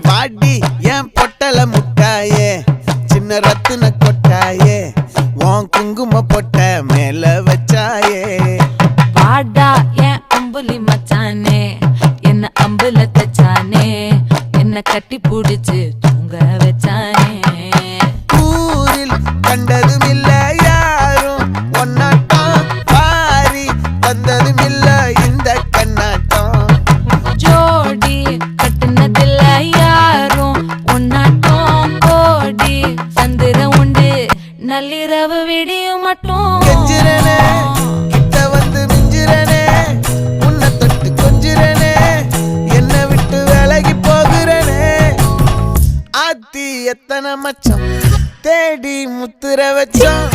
பாடி என் பொட்டல முட்டாயே சின்ன ரத்தின கொட்டாயே உன் குங்கும பொட்ட மேல வச்சாயே பாடா என் அம்புலி மச்சானே என்ன அம்புல தச்சானே என்ன கட்டி புடிச்சு தூங்க வச்சானே ஊரில் கண்டதும் இல்ல யாரும் ஒன்னாட்டம் பாரி வந்ததும் இல்ல இந்த கண்ணாட்டம் ஜோடி கட்டுனதில்ல யாரும் ஒன்னாட்டம் கோடி சந்திர உண்டு நள்ளிரவு விடியும் மட்டும் கெஞ்சிரனே கிட்ட வந்து மிஞ்சிரனே உன்னை தொட்டு கொஞ்சிரனே என்னை விட்டு விலகி போகிறனே ஆத்தி எத்தனை மச்சம் தேடி முத்துற வச்சோம்